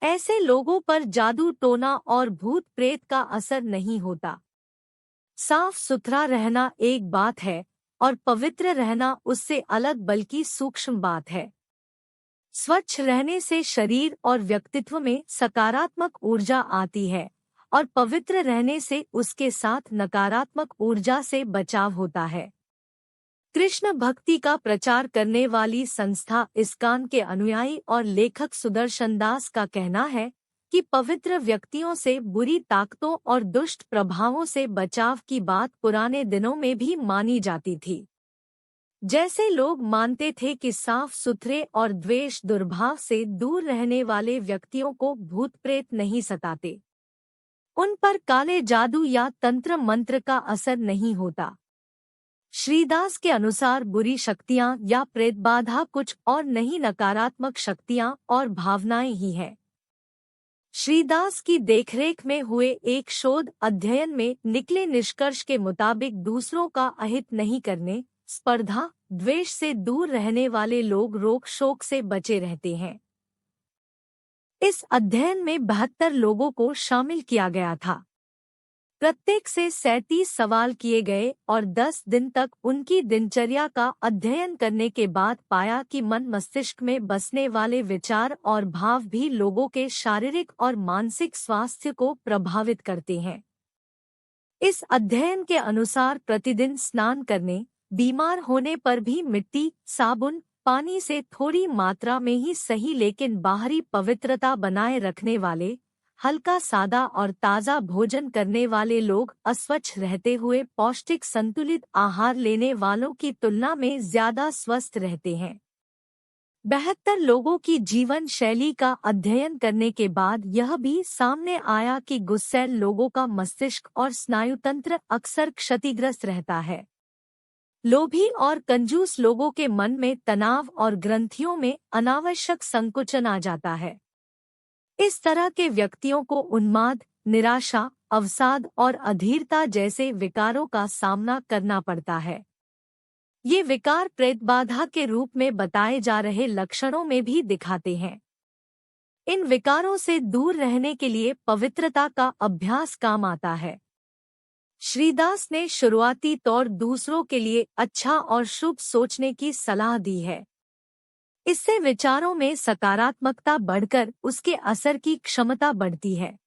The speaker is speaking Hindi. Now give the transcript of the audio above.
ऐसे लोगों पर जादू टोना और भूत प्रेत का असर नहीं होता। साफ सुथरा रहना एक बात है और पवित्र रहना उससे अलग बल्कि सूक्ष्म बात है। स्वच्छ रहने से शरीर और व्यक्तित्व में सकारात्मक ऊर्जा आती है और पवित्र रहने से उसके साथ नकारात्मक ऊर्जा से बचाव होता है। कृष्ण भक्ति का प्रचार करने वाली संस्था इस्कॉन के अनुयायी और लेखक सुदर्शन दास का कहना है कि पवित्र व्यक्तियों से बुरी ताकतों और दुष्ट प्रभावों से बचाव की बात पुराने दिनों में भी मानी जाती थी। जैसे लोग मानते थे कि साफ सुथरे और द्वेष दुर्भाव से दूर रहने वाले व्यक्तियों को भूत प्रेत नहीं सताते, उन पर काले जादू या तंत्र मंत्र का असर नहीं होता। श्रीदास के अनुसार बुरी शक्तियां या प्रेतबाधा कुछ और नहीं, नकारात्मक शक्तियां और भावनाएं ही हैं। श्रीदास की देखरेख में हुए एक शोध अध्ययन में निकले निष्कर्ष के मुताबिक दूसरों का अहित नहीं करने, स्पर्धा, द्वेष से दूर रहने वाले लोग रोग शोक से बचे रहते हैं। इस अध्ययन में 72 लोगों को शामिल किया गया था। प्रत्येक से 37 सवाल किए गए और 10 दिन तक उनकी दिनचर्या का अध्ययन करने के बाद पाया कि मन मस्तिष्क में बसने वाले विचार और भाव भी लोगों के शारीरिक और मानसिक स्वास्थ्य को प्रभावित करते हैं। इस अध्ययन के अनुसार प्रतिदिन स्नान करने, बीमार होने पर भी मिट्टी, साबुन, पानी से थोड़ी मात्रा में ही सही लेकिन बाहरी पवित्रता बनाए रखने वाले, हल्का सादा और ताज़ा भोजन करने वाले लोग अस्वच्छ रहते हुए पौष्टिक संतुलित आहार लेने वालों की तुलना में ज्यादा स्वस्थ रहते हैं। 72 लोगों की जीवन शैली का अध्ययन करने के बाद यह भी सामने आया कि गुस्सैल लोगों का मस्तिष्क और स्नायुतंत्र अक्सर क्षतिग्रस्त रहता है। लोभी और कंजूस लोगों के मन में तनाव और ग्रंथियों में अनावश्यक संकुचन आ जाता है। इस तरह के व्यक्तियों को उन्माद, निराशा, अवसाद और अधीरता जैसे विकारों का सामना करना पड़ता है। ये विकार प्रेतबाधा के रूप में बताए जा रहे लक्षणों में भी दिखाते हैं। इन विकारों से दूर रहने के लिए पवित्रता का अभ्यास काम आता है। श्रीदास ने शुरुआती तौर दूसरों के लिए अच्छा और शुभ सोचने की सलाह दी है। इससे विचारों में सकारात्मकता बढ़कर उसके असर की क्षमता बढ़ती है।